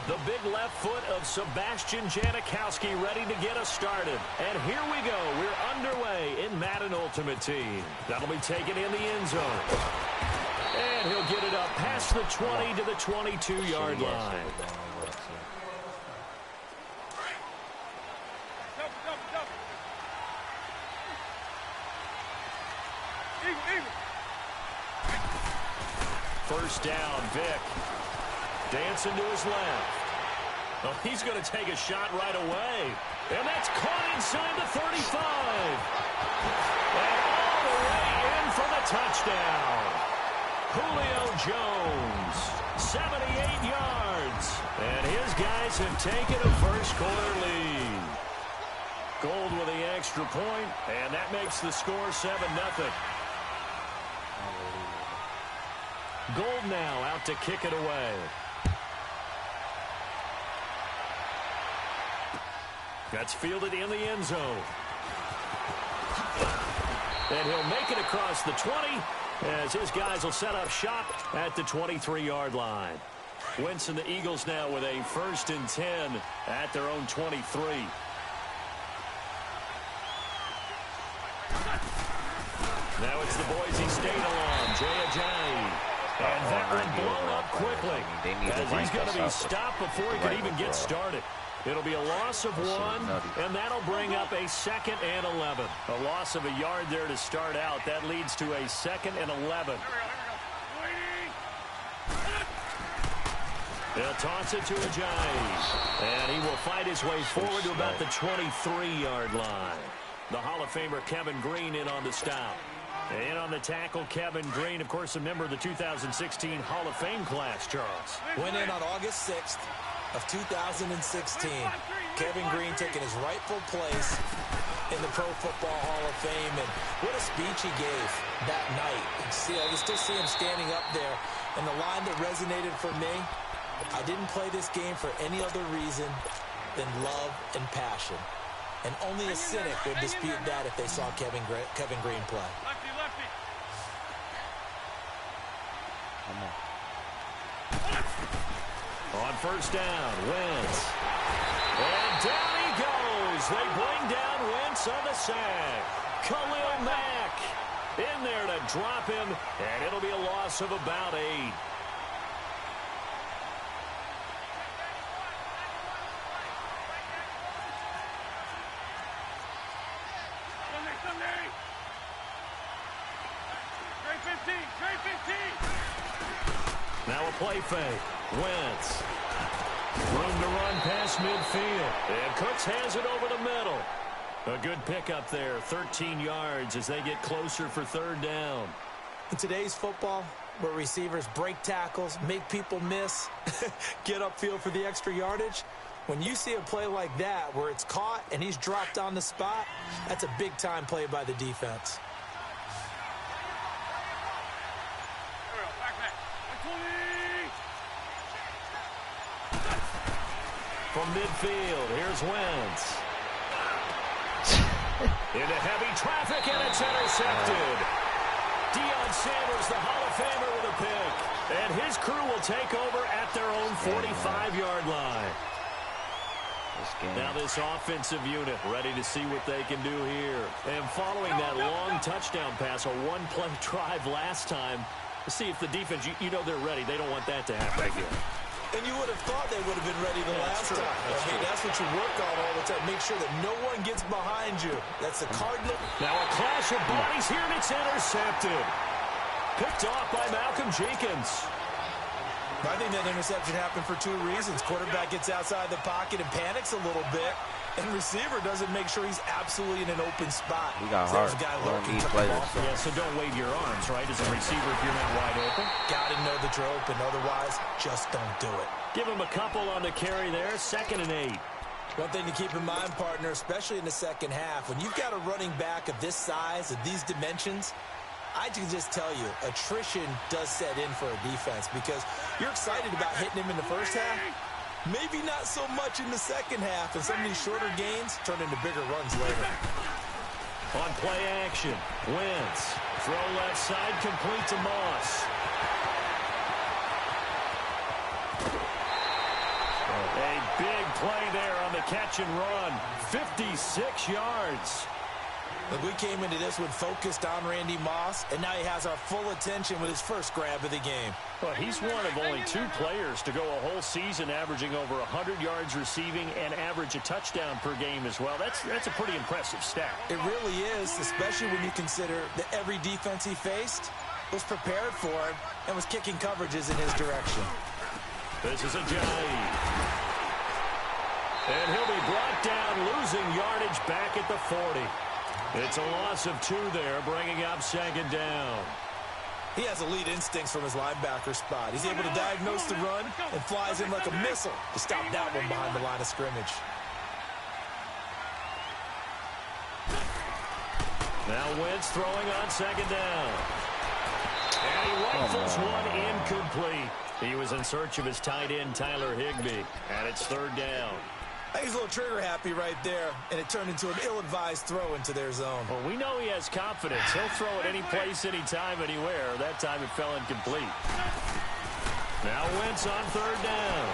The big left foot of Sebastian Janikowski ready to get us started. And here we go. We're underway in Madden Ultimate Team. That'll be taken in the end zone. And he'll get it up past the 20 to the 22-yard line. First down, Vic. Dancing to his left. Oh, he's going to take a shot right away. And that's caught inside the 35. And all the way in for the touchdown. Julio Jones, 78 yards. And his guys have taken a first-quarter lead. Gold with the extra point, and that makes the score 7-0. Gold now out to kick it away. That's fielded in the end zone. And he'll make it across the 20 as his guys will set up shop at the 23-yard line. Wentz and the Eagles now with a 1st and 10 at their own 23. Now it's the Boise State alum, Jay Ajayi. And that one blown up quickly as he's going to be stopped before he can even get started. It'll be a loss of 1, and that'll bring up a 2nd and 11. A loss of a yard there to start out. That leads to a 2nd and 11. They'll toss it to Ajayi. And he will fight his way forward to about the 23-yard line. The Hall of Famer Kevin Green in on the stop. And on the tackle, Kevin Green, of course, a member of the 2016 Hall of Fame class, Charles. Went in on August 6th of 2016. Kevin Green taking his rightful place in the Pro Football Hall of Fame. And what a speech he gave that night. I can still see him standing up there. And the line that resonated for me, I didn't play this game for any other reason than love and passion. And only a cynic would dispute that if they saw Kevin Green play. On first down, Wentz. And down he goes. They bring down Wentz on the sack. Khalil Mack in there to drop him, and it'll be a loss of about 8. Now a play fake. Wentz. Room to run past midfield. And Cooks has it over the middle. A good pickup there. 13 yards as they get closer for 3rd down. In today's football, where receivers break tackles, make people miss, get upfield for the extra yardage, when you see a play like that where it's caught and he's dropped on the spot, that's a big-time play by the defense. From midfield, here's Wentz. Into heavy traffic, and it's intercepted. Deion Sanders, the Hall of Famer, with a pick. And his crew will take over at their own 45-yard line. Now this offensive unit ready to see what they can do here. And following that long touchdown pass, a one-play drive last time, to see if the defense, you know they're ready. They don't want that to happen again. And you would have thought they would have been ready the last time. That's what you work on all the time. Make sure that no one gets behind you. That's the Cardinal. Now a clash of bodies here, and it's intercepted. Picked off by Malcolm Jenkins. I think that interception happened for 2 reasons. Quarterback gets outside the pocket and panics a little bit. And receiver doesn't make sure he's absolutely in an open spot. We got hard. Yeah, so don't wave your arms, right, as a receiver if you're not wide open. Got to know that you're open. Otherwise, just don't do it. Give him a couple on the carry there. 2nd and 8. One thing to keep in mind, partner, especially in the second half, when you've got a running back of this size, of these dimensions, I can just tell you, attrition does set in for a defense because you're excited about hitting him in the first half. Maybe not so much in the second half, and some of these shorter gains turn into bigger runs later. On play action, Wentz. Throw left side, complete to Moss. Big play there on the catch and run. 56 yards. Look, we came into this one focused on Randy Moss, and now he has our full attention with his first grab of the game. Well, he's one of only 2 players to go a whole season averaging over 100 yards receiving and average a touchdown per game as well. That's a pretty impressive stat. It really is, especially when you consider that every defense he faced was prepared for him and was kicking coverages in his direction. This is a Ajayi. And he'll be brought down, losing yardage back at the 40. It's a loss of 2 there, bringing up 2nd down. He has elite instincts from his linebacker spot. He's able to diagnose the run and flies in like a missile to stop that one behind the line of scrimmage. Now Wentz throwing on 2nd down. And he rifles one incomplete. He was in search of his tight end, Tyler Higbee. And it's 3rd down. He's a little trigger happy right there, and it turned into an ill-advised throw into their zone. Well, we know he has confidence. He'll throw it any place, anytime, anywhere. That time it fell incomplete. Now Wentz on 3rd down.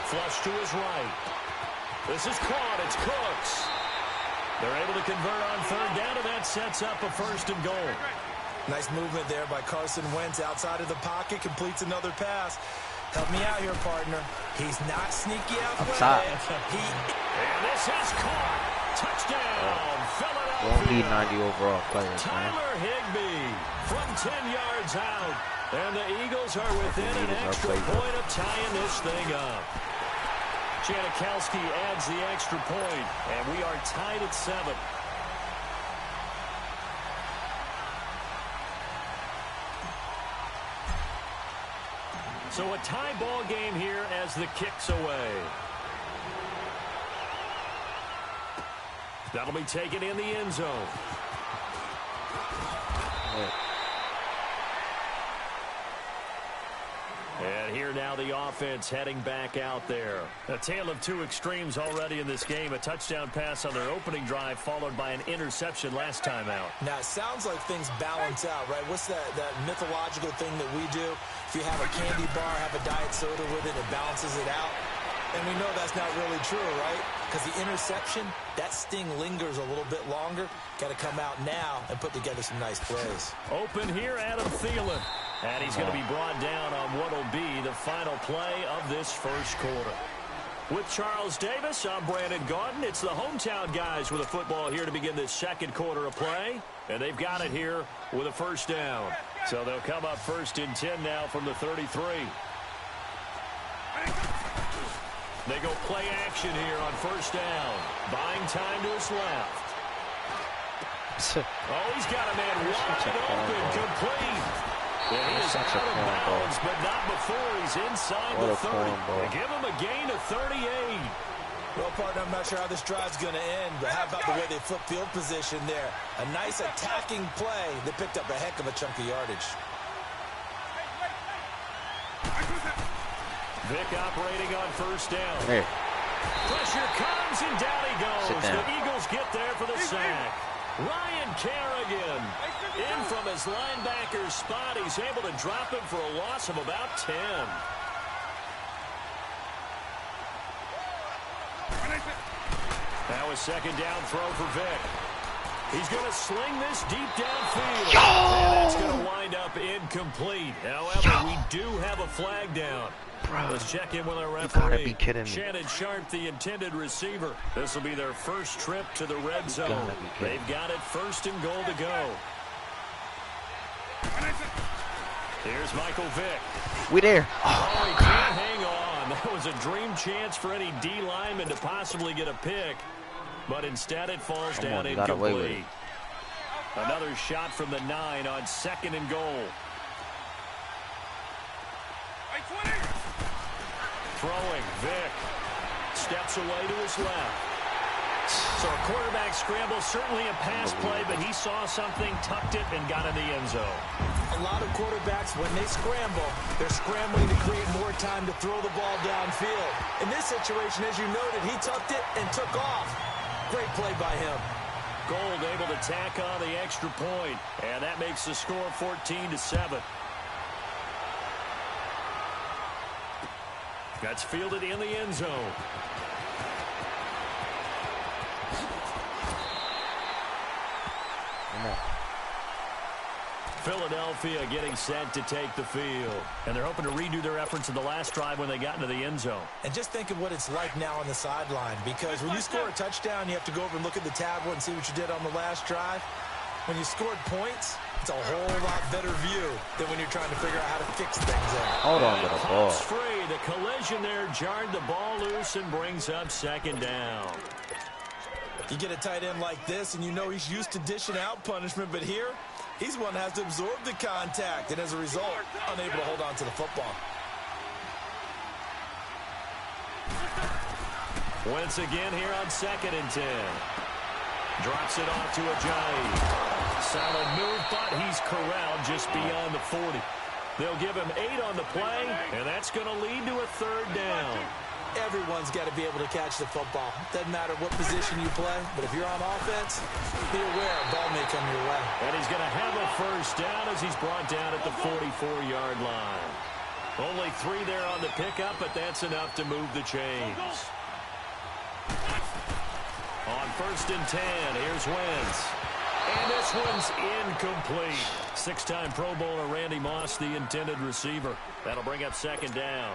Flush to his right. This is caught. It's Cooks. They're able to convert on 3rd down, and that sets up a 1st and goal. Nice movement there by Carson Wentz outside of the pocket, completes another pass. Help me out here, partner. He's not sneaky out with it. And this is caught. Touchdown, Philadelphia. Won't need 90 overall players, man. Tyler Higbee from 10 yards out. And the Eagles are within an extra point of tying this thing up. Janikowski adds the extra point, and we are tied at 7. So a tie ball game here as the kick's away. That'll be taken in the end zone. And here now the offense heading back out there. A tale of 2 extremes already in this game. A touchdown pass on their opening drive followed by an interception last time out. Now, it sounds like things balance out, right? What's that mythological thing that we do? If you have a candy bar, have a diet soda with it, it balances it out. And we know that's not really true, right? Because the interception, that sting lingers a little bit longer. Got to come out now and put together some nice plays. Open here, Adam Thielen. And he's going to be brought down on what will be the final play of this first quarter. With Charles Davis, I'm Brandon Gaudin. It's the hometown guys with a football here to begin this second quarter of play. And they've got it here with a 1st down. So they'll come up 1st and 10 now from the 33. They go play action here on 1st down. Buying time to his left. Oh, he's got a man wide open, complete. And he is out of bounds, but not before he's inside the 30. They give him a gain of 38. Well, partner, I'm not sure how this drive's going to end, but how about the way they flip field position there? A nice attacking play that picked up a heck of a chunk of yardage. Vick operating on 1st down. Hey. Pressure comes, and down he goes. The Eagles get there for the sack. Ryan Kerrigan in from his linebacker spot. He's able to drop him for a loss of about 10. Now a 2nd down throw for Vick. He's going to sling this deep downfield. And that's going to wind up incomplete. However, we do have a flag down. Bro, let's check in with our referee. You gotta be kidding me. Shannon Sharp, the intended receiver. This will be their first trip to the red zone. They've got it 1st and goal to go. Here's Michael Vick. We there. Oh, he can't hang on. That was a dream chance for any D lineman to possibly get a pick. But instead it falls down incomplete. Another shot from the 9 on 2nd and goal. Throwing, Vick steps away to his left. So a quarterback scramble, certainly a pass play, but he saw something, tucked it, and got in the end zone. A lot of quarterbacks, when they scramble, they're scrambling to create more time to throw the ball downfield. In this situation, as you noted, he tucked it and took off. Great play by him. Gold able to tack on the extra point, and that makes the score 14-7. That's fielded in the end zone. Philadelphia getting set to take the field. And they're hoping to redo their efforts in the last drive when they got into the end zone. And just think of what it's like now on the sideline, because when you score a touchdown, you have to go over and look at the tablet and see what you did on the last drive. When you scored points, it's a whole lot better view than when you're trying to figure out how to fix things up. Hold on to the ball. Free. The collision there jarred the ball loose and brings up second down. You get a tight end like this, and you know he's used to dishing out punishment, but here, he's one that has to absorb the contact, and as a result, unable to hold on to the football. Once again here on 2nd and 10. Drops it off to Ajayi. Solid move, but he's corralled just beyond the 40. They'll give him 8 on the play, and that's going to lead to a 3rd down. Everyone's got to be able to catch the football. Doesn't matter what position you play, but if you're on offense, be aware a ball may come your way. And he's going to have a 1st down as he's brought down at the 44-yard line. Only 3 there on the pickup, but that's enough to move the chains. On 1st and 10, here's Wentz. And this one's incomplete. 6-time Pro Bowler Randy Moss, the intended receiver. That'll bring up 2nd down.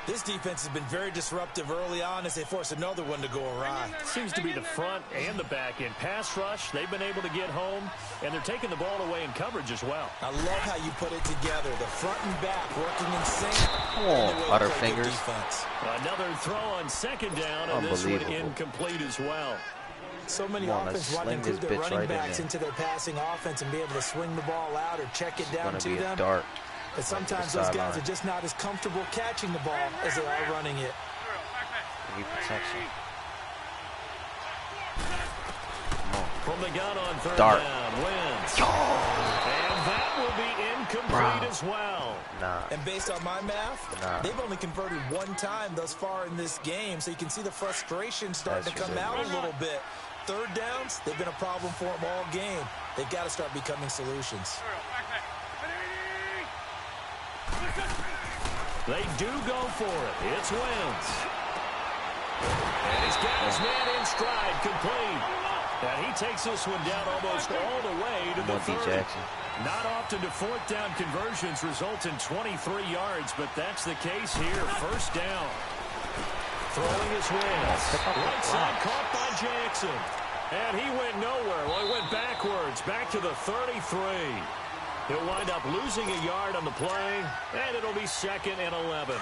This defense has been very disruptive early on as they force another one to go awry. Seems to be the front and the back end. Pass rush, they've been able to get home, and they're taking the ball away in coverage as well. I love how you put it together. The front and back working in sync. Come on, Butterfingers. Another throw on 2nd down, and this one incomplete as well. So many offenses want to include their running backs into their passing offense and be able to swing the ball out or check it down to them. Dart. But sometimes those guys are just not as comfortable catching the ball as they are running it. Protection. From the gun on 3rd Dart. down, Wentz. And that will be incomplete as well. And based on my math, they've only converted 1 time thus far in this game, so you can see the frustration starting to come out a little bit. 3rd downs, they've been a problem for them all game. They've got to start becoming solutions. They do go for it. It's Wentz. And he's got his man in stride, complete. And he takes this one down almost all the way to the 30. Not often do 4th down conversions result in 23 yards, but that's the case here. 1st down. Throwing his Wentz. Right side caught by Jackson. And he went nowhere. Well, he went backwards, back to the 33. He'll wind up losing a yard on the play, and it'll be 2nd and 11.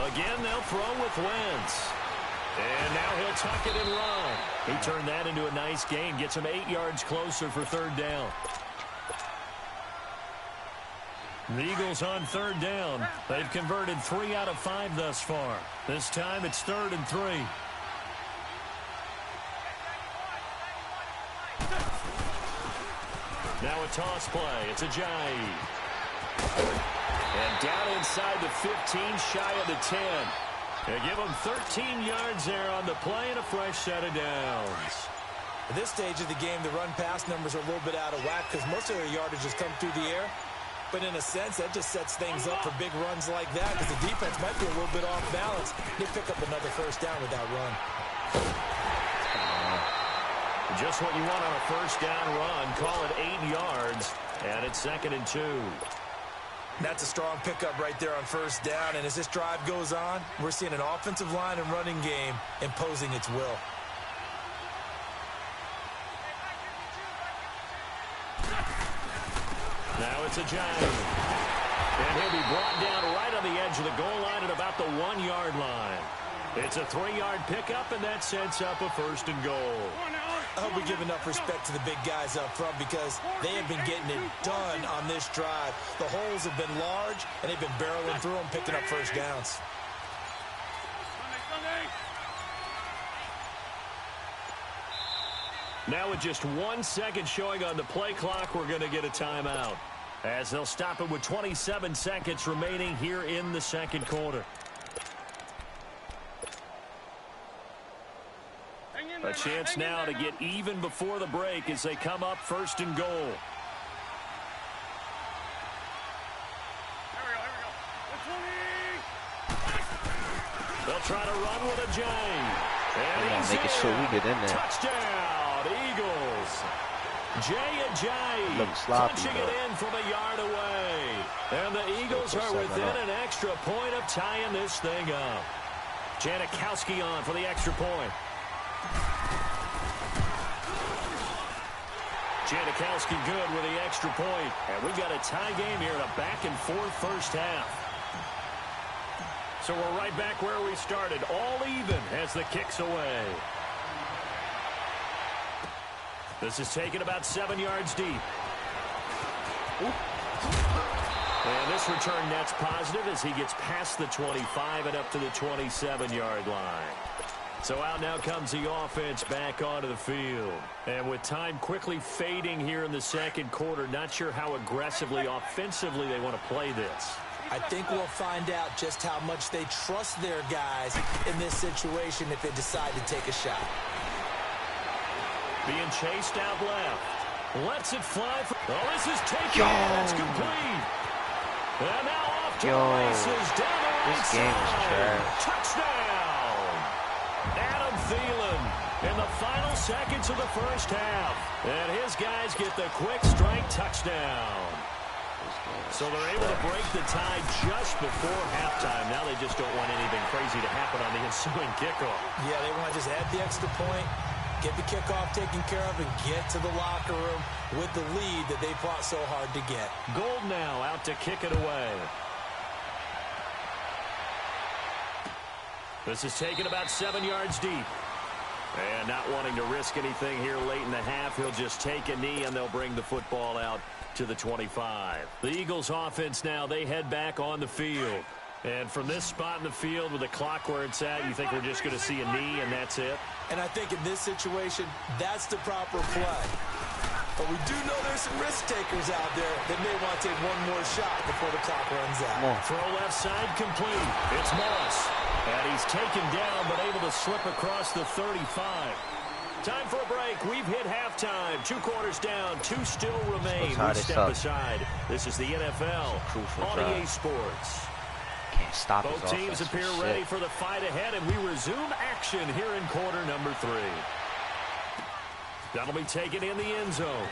Again, they'll throw with Wentz. And now he'll tuck it and run. He turned that into a nice gain, gets him 8 yards closer for 3rd down. The Eagles on 3rd down. They've converted 3 out of 5 thus far. This time it's 3rd and 3. Now a toss play. It's Ajayi. And down inside the 15, shy of the 10. They give them 13 yards there on the play and a fresh set of downs. At this stage of the game, the run-pass numbers are a little bit out of whack because most of their yardage has come through the air. But in a sense, that just sets things up for big runs like that because the defense might be a little bit off balance. They pick up another 1st down with that run. Just what you want on a 1st down run. Call it 8 yards, and it's 2nd and 2. That's a strong pickup right there on 1st down, and as this drive goes on, we're seeing an offensive line and running game imposing its will. Now it's Ajayi. And he'll be brought down right on the edge of the goal line at about the 1-yard line. It's a 3-yard pickup, and that sets up a 1st and goal. I hope we give enough respect to the big guys up front because they have been getting it done on this drive. The holes have been large, and they've been barreling through them, picking up 1st downs. Now with just 1 second showing on the play clock, we're going to get a timeout. As they'll stop it with 27 seconds remaining here in the 2nd quarter. Hang in A chance now to get even before the break as they come up 1st and goal. They'll try to run with a J. And he's making sure we get in there. Touchdown, Eagles. Jay punching it in from a yard away. And the Eagles are within an extra point of tying this thing up. Janikowski on for the extra point. Janikowski good with the extra point. And we've got a tie game here in a back-and-forth first half. So we're right back where we started, all even as the kick's away. This is taken about 7 yards deep. And this return net's positive as he gets past the 25 and up to the 27-yard line. So out now comes the offense back onto the field. And with time quickly fading here in the second quarter, not sure how aggressively, offensively they want to play this. I think we'll find out just how much they trust their guys in this situation if they decide to take a shot. Being chased out left. Lets it fly. Oh, this is taken. That's complete. And now off to the races. Down the right side. Touchdown. Adam Thielen in the final seconds of the first half. And his guys get the quick strike touchdown. So they're able to break the tie just before halftime. Now they just don't want anything crazy to happen on the ensuing kickoff. Yeah, they want to just add the extra point, get the kickoff taken care of, and get to the locker room with the lead that they fought so hard to get. Gold now out to kick it away. This is taken about 7 yards deep. And not wanting to risk anything here late in the half, he'll just take a knee and they'll bring the football out to the 25. The Eagles offense now, they head back on the field. And from this spot in the field with the clock where it's at, you think we're just going to see a knee and that's it? And I think in this situation, that's the proper play. But we do know there's some risk takers out there that may want to take one more shot before the clock runs out. Throw left side complete. It's Moss. And he's taken down but able to slip across the 35. Time for a break. We've hit halftime. 2 quarters down. 2 still remain. We step aside. This is the NFL on EA Sports. Can't stop. Both teams appear ready for the fight ahead, and we resume action here in quarter number 3. That'll be taken in the end zone.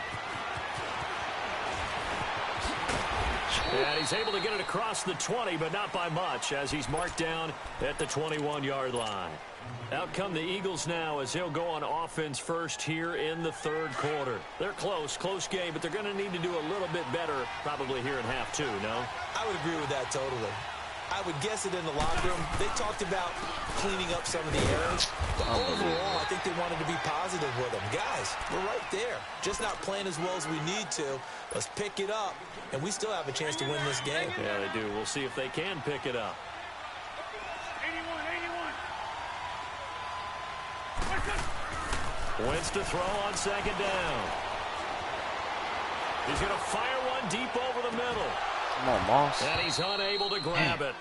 And he's able to get it across the 20, but not by much, as he's marked down at the 21-yard line. Out come the Eagles now as they'll go on offense first here in the third quarter. They're close game, but they're going to need to do a little bit better probably here in half 2, no? I would agree with that totally. I would guess it in the locker room. They talked about cleaning up some of the errors. But overall, I think they wanted to be positive with them. Guys, we're right there. Just not playing as well as we need to. Let's pick it up, and we still have a chance to win this game. Yeah, they do. We'll see if they can pick it up. 81. Wentz to throw on second down. He's going to fire one deep over the middle. Come on, Moss. And he's unable to grab it.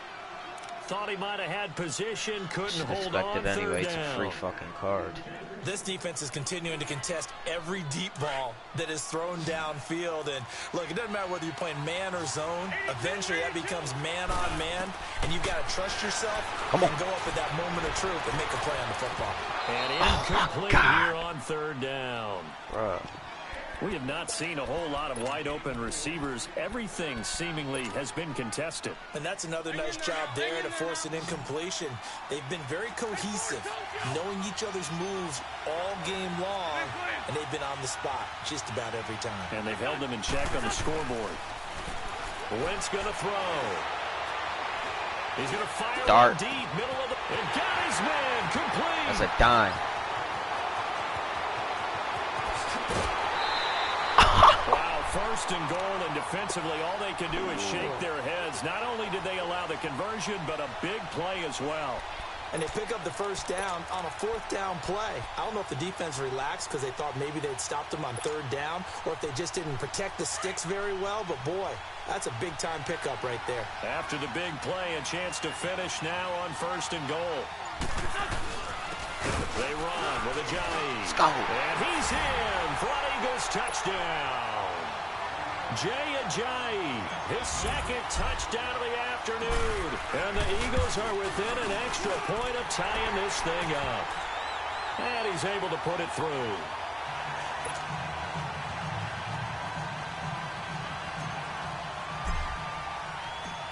Thought he might have had position, couldn't hold on. Expected anyway. It's a free fucking card. This defense is continuing to contest every deep ball that is thrown downfield. And look, it doesn't matter whether you're playing man or zone. Eventually, that becomes man on man, and you've got to trust yourself and go up at that moment of truth and make a play on the football. And incomplete here on third down. Bruh. We have not seen a whole lot of wide-open receivers. Everything seemingly has been contested. And that's another nice job there to force an incompletion. They've been very cohesive, knowing each other's moves all game long, and they've been on the spot just about every time. And they've held them in check on the scoreboard. Wentz going to throw. He's going to fire Dart. Deep, middle of the... And got his man, complete. That's a dime. First and goal, and defensively, all they can do is shake their heads. Not only did they allow the conversion, but a big play as well. And they pick up the first down on a fourth down play. I don't know if the defense relaxed because they thought maybe they'd stopped them on third down, or if they just didn't protect the sticks very well. But, boy, that's a big-time pickup right there. After the big play, a chance to finish now on first and goal. They run with Ajayi. Let's go. And he's in for an Eagles touchdown. Jay Ajayi, his second touchdown of the afternoon. And the Eagles are within an extra point of tying this thing up. And he's able to put it through.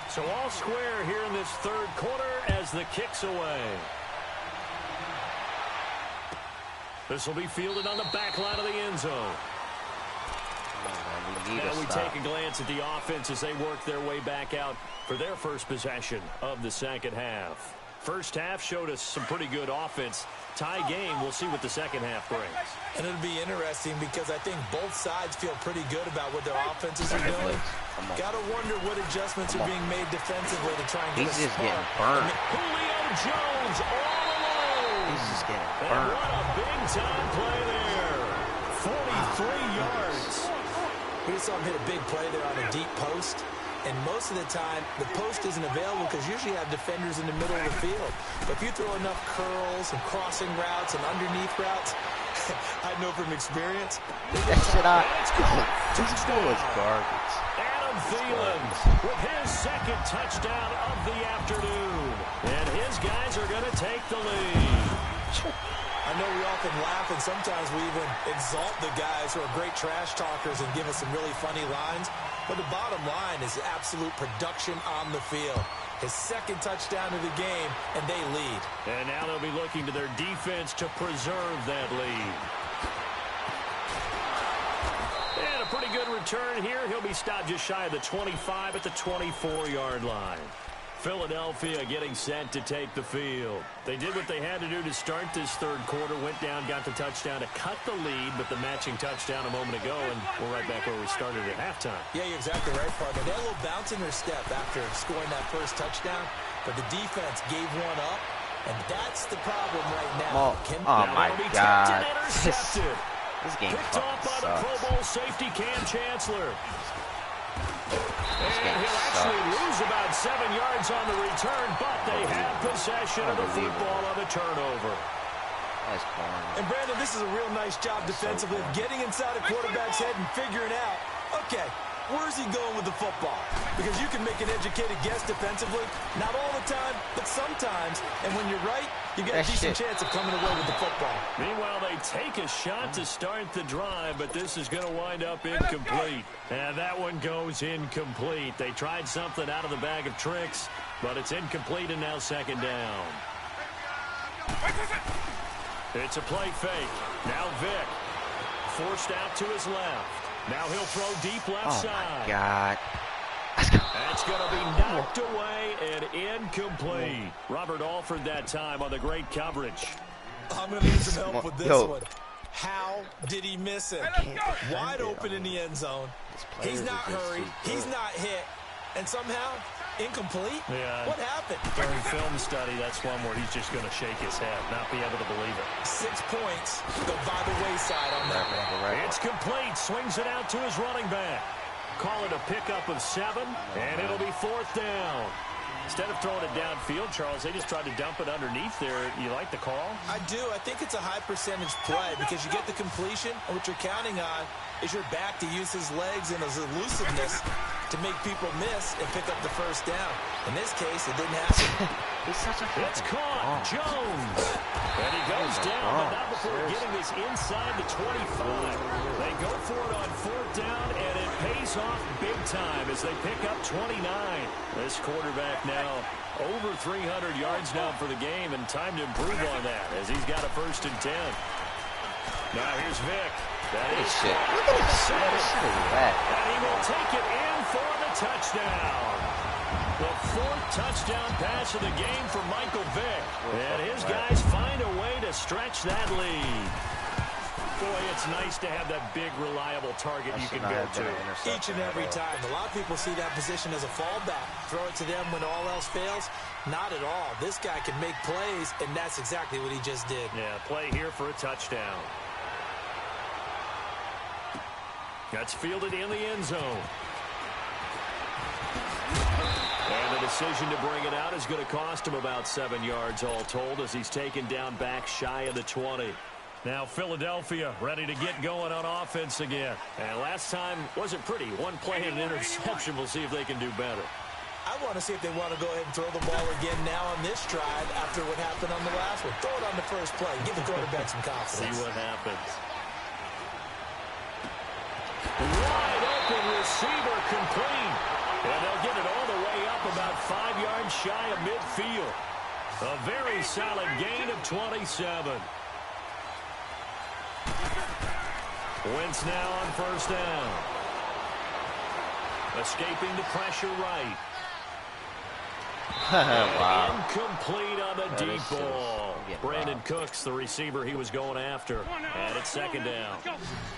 So all square here in this third quarter as the kick's away. This will be fielded on the back line of the end zone. Now we take a glance at the offense as they work their way back out for their first possession of the second half. First half showed us some pretty good offense. Tie game, we'll see what the second half brings. And it'll be interesting because I think both sides feel pretty good about what their offenses are doing. Got to wonder what adjustments are being made defensively to try and get He's just getting burned. Julio Jones all alone. He's just getting And burned. what a big-time play there. 43 yards. We just saw him hit a big play there on a deep post. And most of the time, the post isn't available because usually you have defenders in the middle of the field. But if you throw enough curls and crossing routes and underneath routes, I know from experience. That shit out. This goal was garbage. Adam Thielen with his second touchdown of the afternoon. And his guys are going to take the lead. I know we often laugh and sometimes we even exalt the guys who are great trash talkers and give us some really funny lines. But the bottom line is absolute production on the field. His second touchdown of the game, and they lead. And now they'll be looking to their defense to preserve that lead. And a pretty good return here. He'll be stopped just shy of the 25 at the 24-yard line. Philadelphia getting set to take the field. They did what they had to do to start this third quarter, went down, got the touchdown to cut the lead, but the matching touchdown a moment ago, and we're right back where we started at halftime. Yeah, you're exactly right, partner. They had a little bounce in their step after scoring that first touchdown, but the defense gave one up, and that's the problem right now. Oh my God. This game picked off by the Pro Bowl safety Cam Chancellor. And he'll actually lose about 7 yards on the return, but they have possession of the football on the turnover. That's boring. And Brandon, this is a real nice job defensively of getting inside a quarterback's head and figuring out, okay, where's he going with the football? Because you can make an educated guess defensively, not all the time, but sometimes. And when you're right, you get a decent chance of coming away with the football. Meanwhile, they take a shot to start the drive, but this is going to wind up incomplete. And that one goes incomplete. They tried something out of the bag of tricks, but it's incomplete and now second down. It's a play fake. Now Vick forced out to his left. Now he'll throw deep left side. Oh, my God. That's going to be knocked away and incomplete. Robert Alford that time on the great coverage. I'm going to need some help with this one. How did he miss it? Wide open in the end zone. He's not hurried. He's not hit. And somehow, incomplete? Yeah. What happened? During film study, that's one where he's just going to shake his head, not be able to believe it. 6 points go by the wayside on that one. It's complete. Swings it out to his running back. Call it a pickup of 7, and it'll be fourth down. Instead of throwing it downfield, Charles, they just tried to dump it underneath there. You like the call? I do. I think it's a high percentage play because you get the completion, and what you're counting on is your back to use his legs and his elusiveness to make people miss and pick up the first down. In this case, it didn't happen. It's caught. Jones. And he goes down, but not before getting this inside the 25. They go for it on fourth down, and it pays off big time as they pick up 29. This quarterback now over 300 yards now for the game, and time to improve on that as he's got a 1st and 10. Now here's Vick. That is shit. Look at this shit. This shit is bad. And he will take it in for the touchdown. The 4th touchdown pass of the game for Michael Vick. And his guys find a way to stretch that lead. Boy, it's nice to have that big, reliable target you can go to. Each and every time. A lot of people see that position as a fallback. Throw it to them when all else fails. Not at all. This guy can make plays, and that's exactly what he just did. Yeah, play here for a touchdown. That's fielded in the end zone. And the decision to bring it out is going to cost him about 7 yards all told as he's taken down back shy of the 20. Now Philadelphia ready to get going on offense again. And last time wasn't pretty. One play and an interception. We'll see if they can do better. I want to see if they want to go ahead and throw the ball again now on this drive after what happened on the last one. Throw it on the first play. Give the quarterback some confidence. See what happens. Wide open receiver complete. And they'll get it all the way up about 5 yards shy of midfield. A very solid gain of 27. Wentz now on first down. Escaping the pressure right. Wow. Incomplete on the deep ball. Brandon Cooks, the receiver he was going after. And it's second down.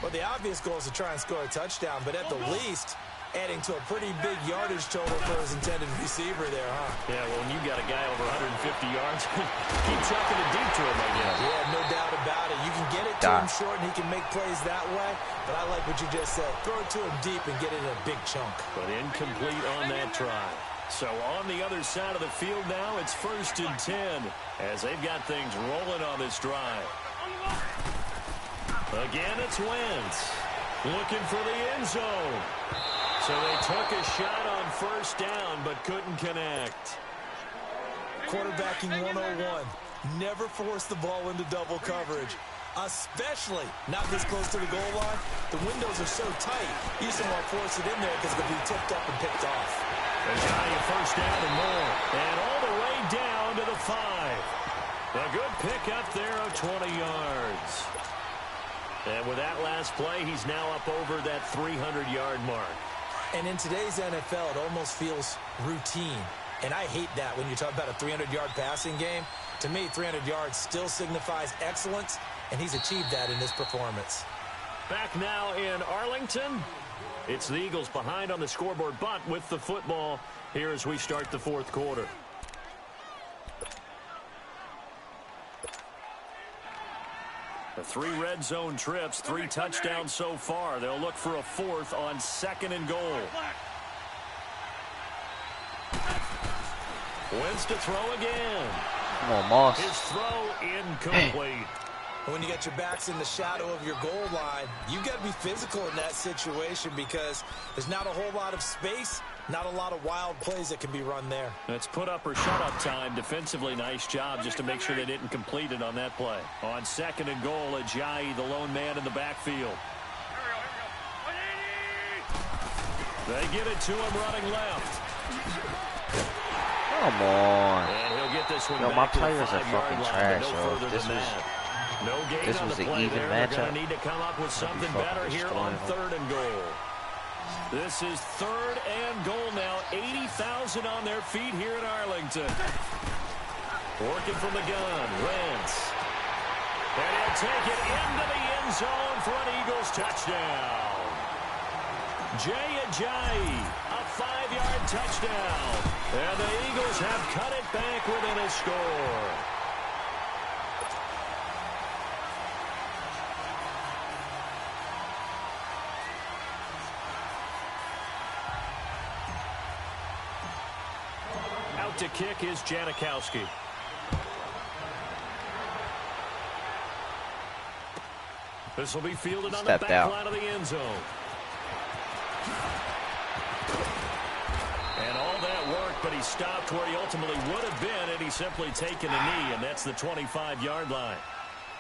Well, the obvious goal is to try and score a touchdown, but at the least, adding to a pretty big yardage total for his intended receiver there, huh? Yeah, well, when you got a guy over 150 yards, keep chucking it deep to him, I guess. Yeah, no doubt about it. You can get it to him short, and he can make plays that way. But I like what you just said. Throw it to him deep and get it in a big chunk. But incomplete on that try. So on the other side of the field now, it's 1st and 10 as they've got things rolling on this drive. Again, it's Wentz looking for the end zone. So they took a shot on first down but couldn't connect. Quarterbacking 101. Never force the ball into double coverage, especially not this close to the goal line. The windows are so tight, you just don't want to force it in there because it'll be tipped up and picked off. Ajayi first down and more. And all the way down to the 5. A good pick up there of 20 yards. And with that last play, he's now up over that 300-yard mark. And in today's NFL, it almost feels routine. And I hate that when you talk about a 300-yard passing game. To me, 300 yards still signifies excellence, and he's achieved that in this performance. Back now in Arlington. It's the Eagles behind on the scoreboard, but with the football here as we start the fourth quarter. The 3 red zone trips, 3 touchdowns so far. They'll look for a 4th on 2nd and goal. Wentz to throw again. Come on, Moss. His throw incomplete. When you got your backs in the shadow of your goal line, you've got to be physical in that situation because there's not a whole lot of space, not a lot of wild plays that can be run there. It's put up or shut up time. Defensively, nice job just to make sure they didn't complete it on that play. On 2nd and goal, Ajayi, the lone man in the backfield. They get it to him running left. Come on. And he'll get this one Yo, back my to the players are 5-yard fucking line, trash, no yo. further This than was that. No gain this on was the an play even there. They're matchup. going to need to come up with something better here on 3rd and goal. This is 3rd and goal now. 80,000 on their feet here in Arlington. Working from the gun, Wentz. And he'll take it into the end zone for an Eagles touchdown. Jay Ajayi, a 5-yard touchdown. And the Eagles have cut it back within a score. Out to kick is Janikowski. This will be fielded on the back line of the end zone. And all that work, but he stopped where he ultimately would have been had he simply taken a knee, and that's the 25-yard line.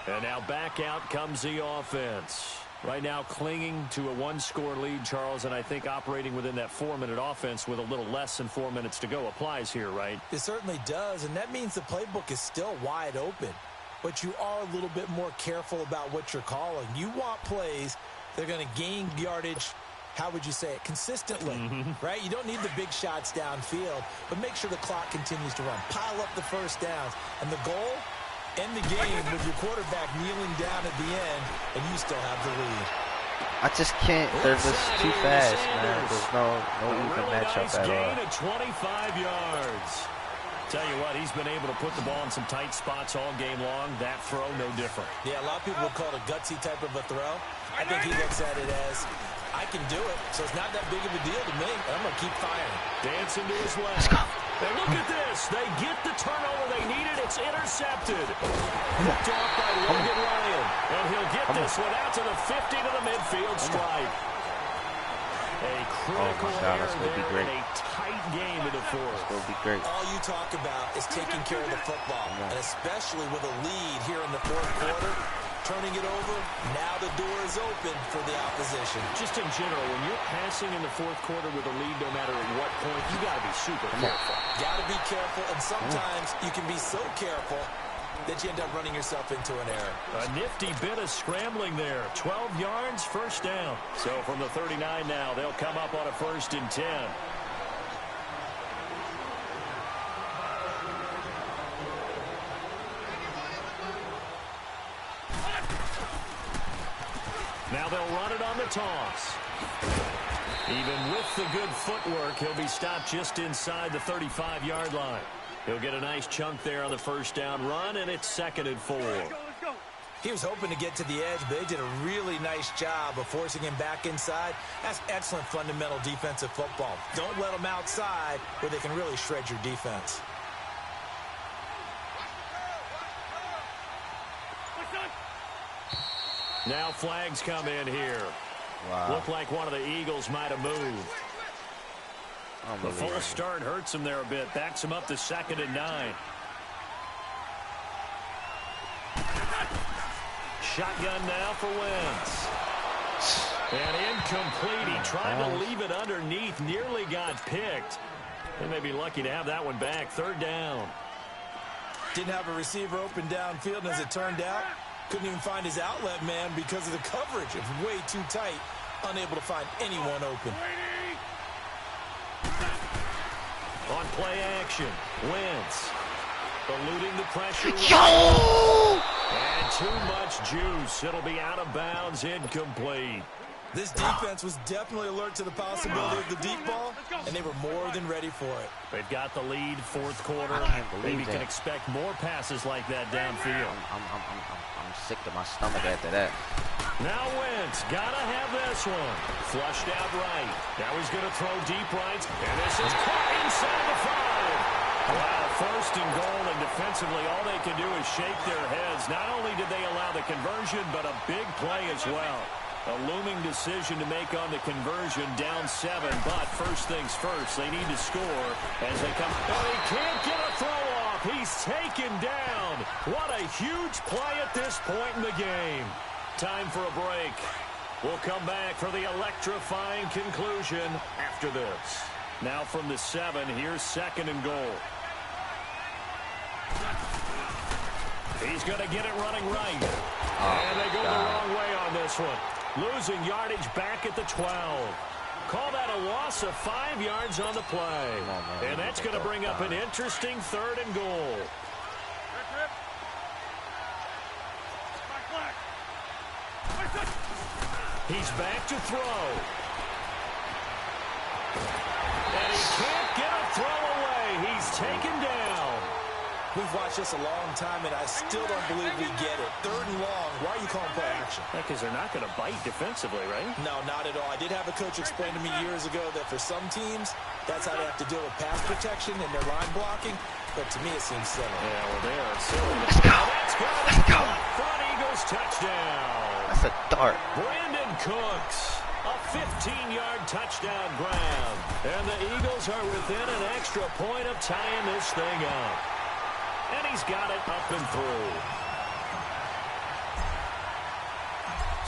And now back out comes the offense. Right now clinging to a 1-score lead, Charles, and I think operating within that 4-minute offense with a little less than 4 minutes to go applies here, right? It certainly does, and that means the playbook is still wide open. But you are a little bit more careful about what you're calling. You want plays that are going to gain yardage, how would you say it, consistently, right? You don't need the big shots downfield, but make sure the clock continues to run. Pile up the first downs. And the goal, end the game with your quarterback kneeling down at the end, and you still have the lead. I just can't. They're just too fast, man. There's no even matchup nice at all. Gain of 25 yards. Tell you what, he's been able to put the ball in some tight spots all game long. That throw, no different. Yeah, a lot of people would call it a gutsy type of a throw. I think he looks at it as, I can do it, so it's not that big of a deal to me. I'm going to keep firing. Dancing to his left. Let's go. And look at this. They get the turnover they needed. It's intercepted. Picked off by Logan Ryan. And he'll get this one out to the 50 to the midfield stripe. A critical error there in a tight game in the fourth. It'll be great. All you talk about is taking care of the football, and especially with a lead here in the fourth quarter. Turning it over, now the door is open for the opposition. Just in general, when you're passing in the fourth quarter with a lead, no matter at what point, you got to be super careful. Got to be careful, and sometimes you can be so careful that you end up running yourself into an error. A nifty bit of scrambling there. 12 yards, first down. So from the 39 now, they'll come up on a 1st and 10. Now they'll run it on the toss. Even with the good footwork, he'll be stopped just inside the 35-yard line. He'll get a nice chunk there on the first down run, and it's 2nd and 4. He was hoping to get to the edge, but they did a really nice job of forcing him back inside. That's excellent fundamental defensive football. Don't let them outside where they can really shred your defense. Now flags come in here. Wow. Looked like one of the Eagles might have moved. The full start hurts him there a bit. Backs him up to 2nd and 9. Shotgun now for Wentz. And incomplete. He tried to leave it underneath. Nearly got picked. They may be lucky to have that one back. 3rd down. Didn't have a receiver open downfield, and as it turned out, couldn't even find his outlet man because of the coverage. It was way too tight. Unable to find anyone open. On play action, Wentz eluding the pressure. And too much juice. It'll be out of bounds, incomplete. This defense was definitely alert to the possibility of the deep ball, and they were more than ready for it. They've got the lead, 4th quarter. I can't believe Maybe that. can expect more passes like that downfield. I'm sick to my stomach after that. Now Wentz, gotta have this one. Flushed out right. Now he's gonna throw deep right, and this is caught inside the 5. Wow, 1st and goal, and defensively all they can do is shake their heads. Not only did they allow the conversion, but a big play as well. A looming decision to make on the conversion, down 7, but first things first, they need to score as they come. Oh, he can't get a throw off. He's taken down. What a huge play at this point in the game. Time for a break. We'll come back for the electrifying conclusion after this. Now from the 7, here's 2nd and goal. He's going to get it running right. And they go the wrong way on this one. Losing yardage back at the 12. Call that a loss of 5 yards on the play. And that's going to bring up an interesting 3rd and goal. He's back to throw. And he can't get a throw away. He's taken down. We've watched this a long time, and I still don't believe we get it. 3rd and long. Why are you calling play action? Because they're not going to bite defensively, right? No, not at all. I did have a coach explain to me years ago that for some teams, that's how they have to deal with pass protection and their line blocking. But to me, it seems silly. Yeah, well, they are silly. Let's go. Front Eagles touchdown. That's a dart. Brandon Cooks. A 15-yard touchdown grab. And the Eagles are within an extra point of tying this thing up. And he's got it up and through.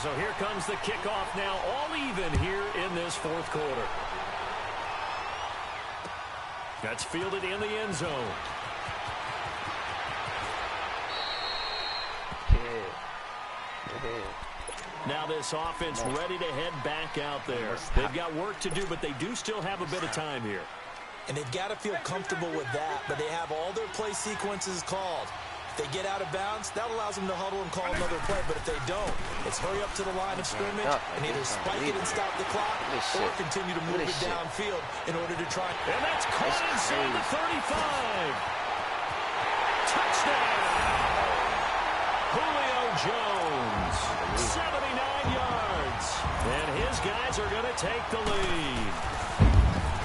So here comes the kickoff now, all even here in this 4th quarter. That's fielded in the end zone. Now this offense ready to head back out there. They've got work to do, but they do still have a bit of time here. And they've got to feel comfortable with that, but they have all their play sequences called. If they get out of bounds, that allows them to huddle and call another play. But if they don't, it's hurry up to the line of scrimmage and either spike it and stop the clock or continue to move it downfield in order to try. And that's caught inside the 35. Touchdown! Julio Jones. 79 yards. And his guys are going to take the lead.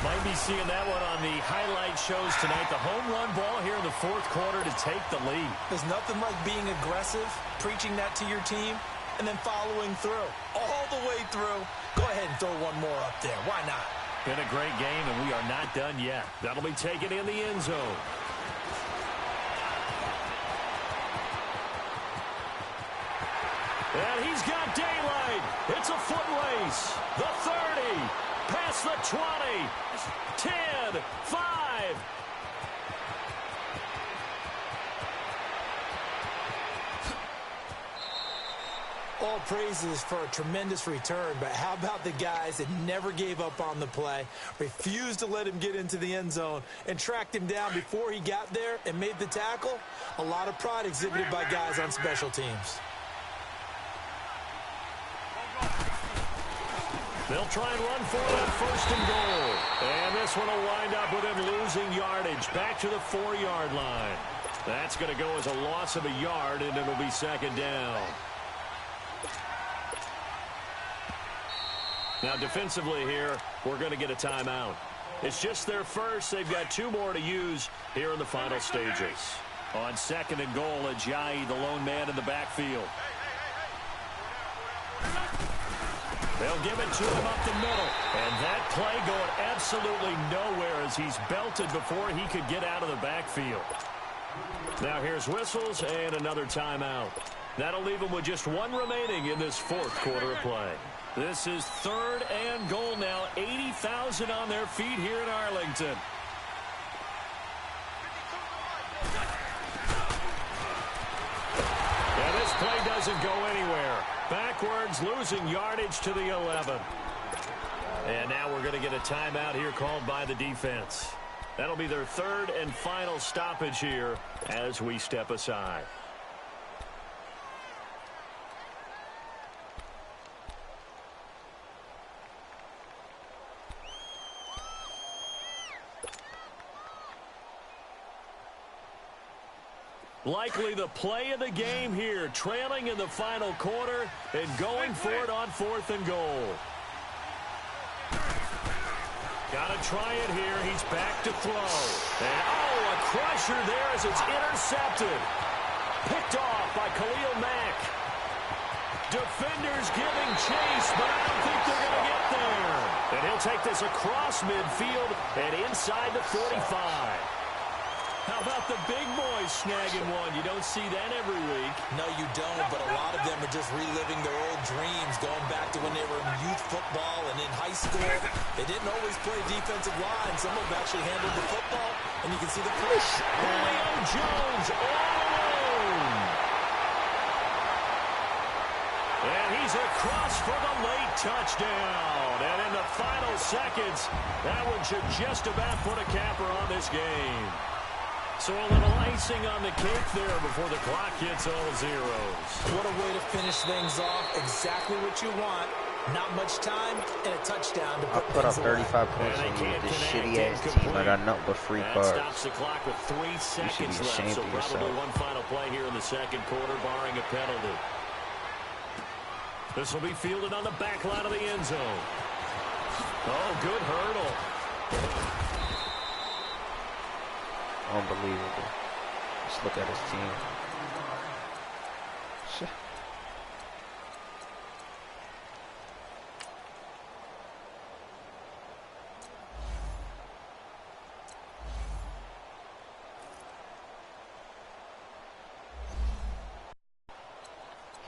Might be seeing that one on the highlight shows tonight. The home run ball here in the fourth quarter to take the lead. There's nothing like being aggressive, preaching that to your team, and then following through. All the way through. Go ahead and throw one more up there. Why not? Been a great game, and we are not done yet. That'll be taken in the end zone. And he's got daylight. It's a foot race. The 30. Past the 20. 10. 5. All praises for a tremendous return, but how about the guys that never gave up on the play, refused to let him get into the end zone, and tracked him down before he got there and made the tackle? A lot of pride exhibited by guys on special teams. They'll try and run for it on 1st and goal. And this one will wind up with him losing yardage back to the 4-yard line. That's going to go as a loss of a yard, and it'll be 2nd down. Now, defensively here, we're going to get a timeout. It's just their first. They've got 2 more to use here in the final stages. On 2nd and goal, Ajayi, the lone man in the backfield. They'll give it to him up the middle. And that play going absolutely nowhere as he's belted before he could get out of the backfield. Now here's whistles and another timeout. That'll leave him with just 1 remaining in this 4th quarter of play. This is 3rd and goal now. 80,000 on their feet here in Arlington. And this play doesn't go anywhere. Backwards, losing yardage to the 11. And now we're going to get a timeout here called by the defense. That'll be their 3rd and final stoppage here as we step aside. Likely the play of the game here, trailing in the final quarter and going for it on 4th and goal. Got to try it here. He's back to throw. And, oh, a crusher there as it's intercepted. Picked off by Khalil Mack. Defenders giving chase, but I don't think they're going to get there. And he'll take this across midfield and inside the 45. How about the big boys snagging one? You don't see that every week. No, you don't, but a lot of them are just reliving their old dreams, going back to when they were in youth football and in high school. They didn't always play defensive line. Some of them actually handled the football, and you can see the push. Julio Jones all alone. And he's across for the late touchdown. And in the final seconds, that one should just about put a capper on this game. So a little icing on the cake there before the clock hits all zeros. What a way to finish things off. Exactly what you want. Not much time and a touchdown to put up 35 points on you with this shitty-ass team. I got nothing but free cards. Stops the clock with 3 seconds left. So probably one final play here in the 2nd quarter, barring a penalty. This will be fielded on the back line of the end zone. Oh, good hurdle. Unbelievable. Just look at his team. Shit.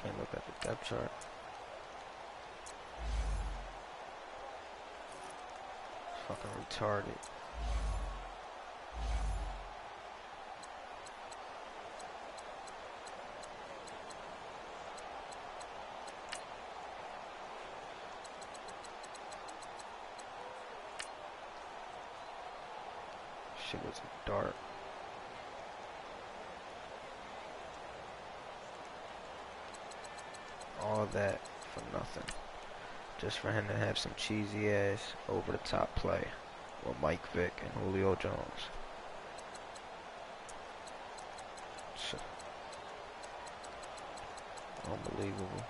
Can't look at the depth chart. Fucking retarded. Shit was dark. All that for nothing. Just for him to have some cheesy ass over the top play with Mike Vick and Julio Jones. Shit. Unbelievable.